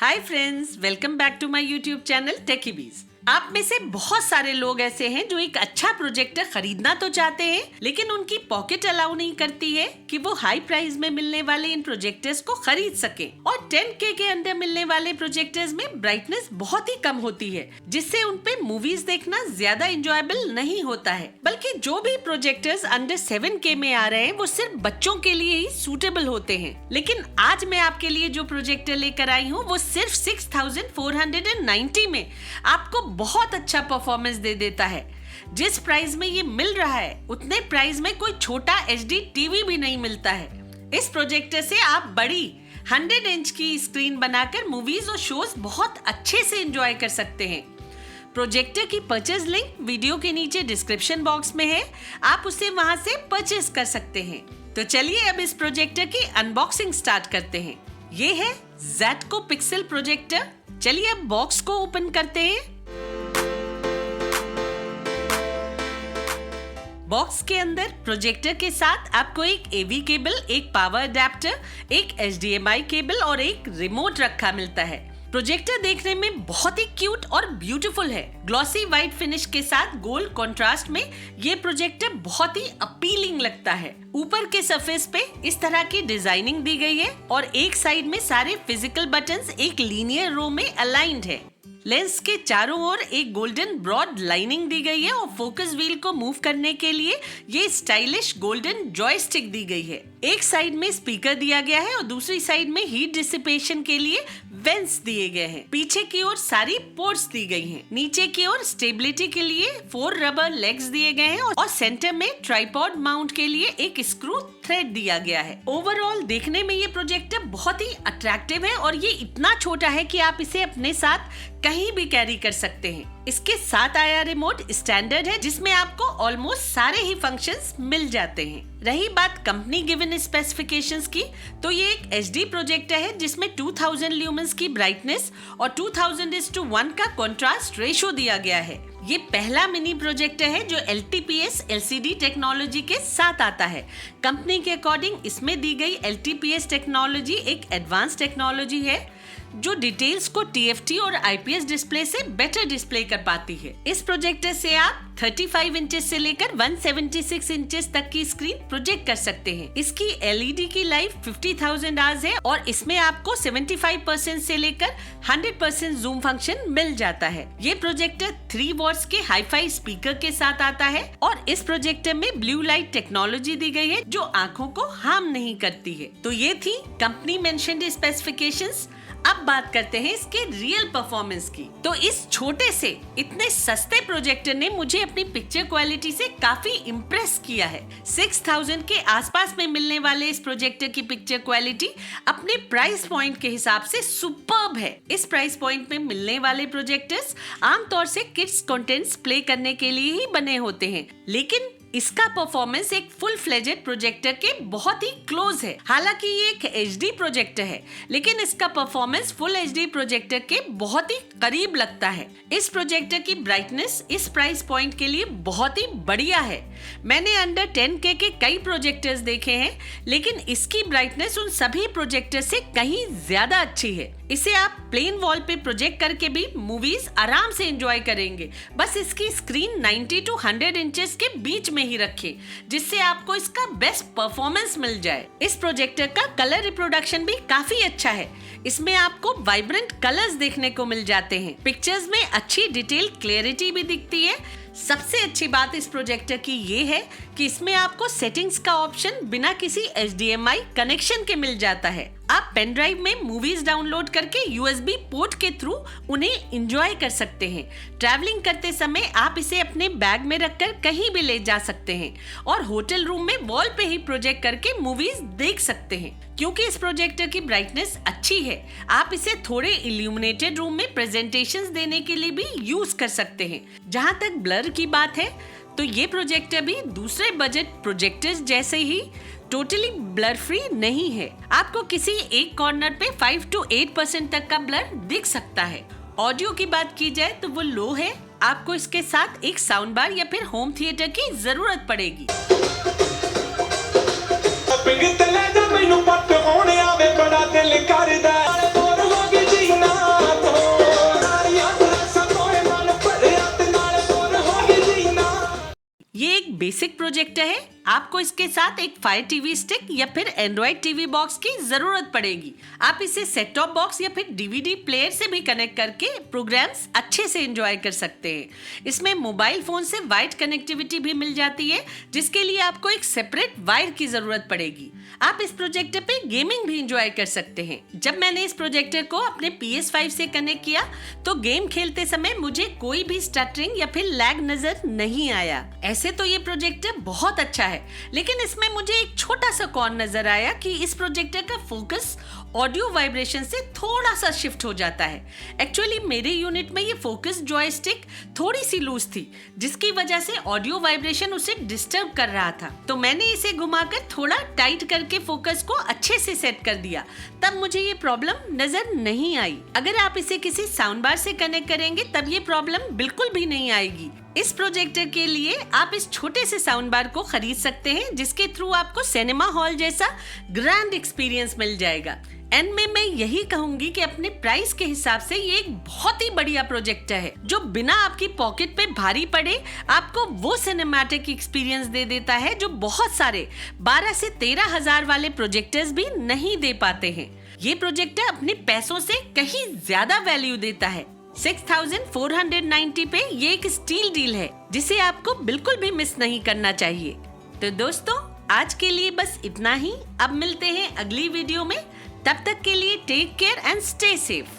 Hi friends, welcome back to my YouTube channel Techybees. आप में से बहुत सारे लोग ऐसे हैं जो एक अच्छा प्रोजेक्टर खरीदना तो चाहते हैं, लेकिन उनकी पॉकेट अलाउ नहीं करती है कि वो हाई प्राइस में मिलने वाले इन प्रोजेक्टर्स को खरीद सकें। और 10K के अंदर मिलने वाले प्रोजेक्टर्स में ब्राइटनेस बहुत ही कम होती है, जिससे उन पे मूवीज देखना ज्यादा इंजॉयबल नहीं होता है। बल्कि जो भी प्रोजेक्टर्स अंडर 7K में आ रहे हैं वो सिर्फ बच्चों के लिए ही सूटेबल होते हैं। लेकिन आज मैं आपके लिए जो प्रोजेक्टर लेकर आई हूँ वो सिर्फ 6490 में आपको बहुत अच्छा परफॉर्मेंस दे देता है। जिस प्राइस में ये मिल रहा है उतने प्राइस में कोई छोटा HD टीवी भी नहीं मिलता है। इस प्रोजेक्टर से आप बड़ी 100 इंच की स्क्रीन बनाकर मूवीज और शोज बहुत अच्छे से एंजॉय कर सकते हैं। प्रोजेक्टर की परचेज लिंक वीडियो के नीचे डिस्क्रिप्शन बॉक्स में है, आप उसे वहां से परचेज कर सकते हैं। तो चलिए अब इस प्रोजेक्टर की अनबॉक्सिंग स्टार्ट करते हैं। ये है ज़ेटको पिक्सल प्रोजेक्टर। चलिए अब बॉक्स को ओपन करते हैं। बॉक्स के अंदर प्रोजेक्टर के साथ आपको एक AV केबल, एक पावर अडेप्टर, एक HDMI केबल और एक रिमोट रखा मिलता है। प्रोजेक्टर देखने में बहुत ही क्यूट और ब्यूटीफुल है। ग्लॉसी व्हाइट फिनिश के साथ गोल्ड कंट्रास्ट में ये प्रोजेक्टर बहुत ही अपीलिंग लगता है। ऊपर के सरफेस पे इस तरह की डिजाइनिंग दी गई है और एक साइड में सारे फिजिकल बटन्स एक लीनियर रो में अलाइंड है। लेंस के चारों ओर एक गोल्डन ब्रॉड लाइनिंग दी गई है और फोकस व्हील को मूव करने के लिए ये स्टाइलिश गोल्डन जॉयस्टिक दी गई है। एक साइड में स्पीकर दिया गया है और दूसरी साइड में हीट डिसिपेशन के लिए वेंट्स दिए गए हैं। पीछे की ओर सारी पोर्ट्स दी गई हैं। नीचे की ओर स्टेबिलिटी के लिए 4 रबर लेग्स दिए गए हैं और सेंटर में ट्राइपॉड माउंट के लिए एक स्क्रू थ्रेड दिया गया है। ओवरऑल देखने में ये प्रोजेक्टर बहुत ही अट्रैक्टिव है और ये इतना छोटा है कि आप इसे अपने साथ कहीं भी कैरी कर सकते हैं। इसके साथ आया रिमोट स्टैंडर्ड है, जिसमें आपको ऑलमोस्ट सारे ही फंक्शंस मिल जाते हैं। रही बात कंपनी गिवन स्पेसिफिकेशंस की, तो ये एक HD प्रोजेक्टर है जिसमें 2000 ल्यूमेंस की ब्राइटनेस और 2000:1 का कंट्रास्ट रेशो दिया गया है। ये पहला मिनी प्रोजेक्टर है जो LTPS LCD टेक्नोलॉजी के साथ आता है। कंपनी के अकॉर्डिंग इसमें दी गई LTPS टेक्नोलॉजी एक एडवांस टेक्नोलॉजी है जो डिटेल्स को TFT और IPS डिस्प्ले से बेटर डिस्प्ले कर पाती है। इस प्रोजेक्टर से आप 35 इंचेस से लेकर 176 इंचेस तक की स्क्रीन प्रोजेक्ट कर सकते हैं। इसकी LED की लाइफ 50,000 आवर्स है और इसमें आपको 75% से लेकर 100% जूम फंक्शन मिल जाता है। ये प्रोजेक्टर 3 वॉट्स के हाई-फाई स्पीकर के साथ आता है और इस प्रोजेक्टर में ब्लू लाइट टेक्नोलॉजी दी गई है जो आंखों को हार्म नहीं करती है। तो ये थी कंपनी मेंशन्ड स्पेसिफिकेशंस। अब बात करते हैं इसके रियल परफॉर्मेंस की। तो इस छोटे से इतने सस्ते प्रोजेक्टर ने मुझे अपनी पिक्चर क्वालिटी से काफी इम्प्रेस किया है। 6000 के आसपास में मिलने वाले इस प्रोजेक्टर की पिक्चर क्वालिटी अपने प्राइस पॉइंट के हिसाब से सुपर्ब है। इस प्राइस पॉइंट में मिलने वाले प्रोजेक्टर्स आमतौर से किड्स कंटेंट्स प्ले करने के लिए ही बने होते हैं, लेकिन इसका परफॉर्मेंस एक फुल फ्लेजेड प्रोजेक्टर के बहुत ही क्लोज है। हालांकि ये एक HD प्रोजेक्टर है, लेकिन इसका परफॉर्मेंस फुल HD प्रोजेक्टर के बहुत ही करीब लगता है। इस प्रोजेक्टर की ब्राइटनेस इस प्राइस पॉइंट के लिए बहुत ही बढ़िया है। मैंने अंडर 10K के कई प्रोजेक्टर्स देखे हैं, लेकिन इसकी ब्राइटनेस उन सभी प्रोजेक्टर से कहीं ज्यादा अच्छी है। इसे आप प्लेन वॉल पे प्रोजेक्ट करके भी मूवीज आराम से एंजॉय करेंगे। बस इसकी स्क्रीन 90 to 100 इंचेस के बीच में ही रखें, जिससे आपको इसका बेस्ट परफॉर्मेंस मिल जाए। इस प्रोजेक्टर का कलर रिप्रोडक्शन भी काफी अच्छा है। इसमें आपको वाइब्रेंट कलर्स देखने को मिल जाते हैं। पिक्चर्स में अच्छी डिटेल क्लियरिटी भी दिखती है। सबसे अच्छी बात इस प्रोजेक्टर की ये है कि इसमें आपको सेटिंग्स का ऑप्शन बिना किसी HDMI कनेक्शन के मिल जाता है। आप पेन ड्राइव में मूवीज डाउनलोड करके USB पोर्ट के थ्रू उन्हें एंजॉय कर सकते हैं। ट्रैवलिंग करते समय आप इसे अपने बैग में रखकर कहीं भी ले जा सकते हैं और होटल रूम में वॉल पे ही प्रोजेक्ट करके मूवीज देख सकते हैं। क्योंकि इस प्रोजेक्टर की ब्राइटनेस अच्छी है, आप इसे थोड़े इल्यूमिनेटेड रूम में प्रेजेंटेशंस देने के लिए भी यूज कर सकते हैं। जहां तक ब्लर की बात है, तो ये प्रोजेक्टर भी दूसरे बजट प्रोजेक्टर्स जैसे ही टोटली ब्लर फ्री नहीं है। आपको किसी एक कॉर्नर पे 5 to 8% तक का ब्लर दिख सकता है। ऑडियो की बात की जाए तो वो लो है। आपको इसके साथ एक साउंड बार या फिर होम थिएटर की जरूरत पड़ेगी। ਮੈਨੂੰ ਪੱਟ ਹੋਣ ਆਵੇ ਬੜਾ ਦਿਲ ਕਰਦਾ ਹੋਰ ਹੋ ਗਈ ਜੀਣਾ बेसिक प्रोजेक्टर है। आपको इसके साथ एक फायर टीवी स्टिक या फिर एंड्रॉइड टीवी बॉक्स की जरूरत पड़ेगी। आप इसे सेट टॉप बॉक्स या फिर डीवीडी प्लेयर से भी कनेक्ट करके प्रोग्राम्स अच्छे से एंजॉय कर सकते हैं। इसमें मोबाइल फोन से वायर्ड कनेक्टिविटी भी मिल जाती है, जिसके लिए आपको एक सेपरेट वायर की जरूरत पड़ेगी। आप इस प्रोजेक्टर पे गेमिंग भी एंजॉय कर सकते हैं। जब मैंने इस प्रोजेक्टर को अपने PS5 से कनेक्ट किया तो गेम खेलते समय मुझे कोई भी स्टटरिंग या फिर लैग नजर नहीं आया। ऐसे तो ये प्रोजेक्टर बहुत अच्छा है, लेकिन इसमें मुझे एक छोटा सा कॉन नजर आया कि इस प्रोजेक्टर का फोकस ऑडियो वाइब्रेशन से थोड़ा सा शिफ्ट हो जाता है। एक्चुअली मेरे यूनिट में ये फोकस जॉयस्टिक थोड़ी सी लूज थी, जिसकी वजह से ऑडियो वाइब्रेशन उसे डिस्टर्ब कर रहा था। तो मैंने इसे घुमाकर थोड़ा टाइट करके फोकस को अच्छे से सेट कर दिया, तब मुझे ये प्रॉब्लम नजर नहीं आई। अगर आप इसे किसी साउंड बार से कनेक्ट करेंगे तब ये प्रॉब्लम बिल्कुल भी नहीं आएगी। इस प्रोजेक्टर के लिए आप इस छोटे से साउंड बार को खरीद सकते हैं, जिसके थ्रू आपको सिनेमा हॉल जैसा ग्रैंड एक्सपीरियंस मिल जाएगा। एंड में मैं यही कहूंगी कि अपने प्राइस के हिसाब से ये एक बहुत ही बढ़िया प्रोजेक्टर है, जो बिना आपकी पॉकेट पे भारी पड़े आपको वो सिनेमैटिक एक्सपीरियंस दे देता है जो बहुत सारे 12 से 13 हजार वाले प्रोजेक्टर्स भी नहीं दे पाते हैं। ये प्रोजेक्टर अपने पैसों से कहीं ज्यादा वैल्यू देता है। 6490 पे ये एक स्टील डील है, जिसे आपको बिल्कुल भी मिस नहीं करना चाहिए। तो दोस्तों, आज के लिए बस इतना ही। अब मिलते हैं अगली वीडियो में। तब तक के लिए take care and stay safe.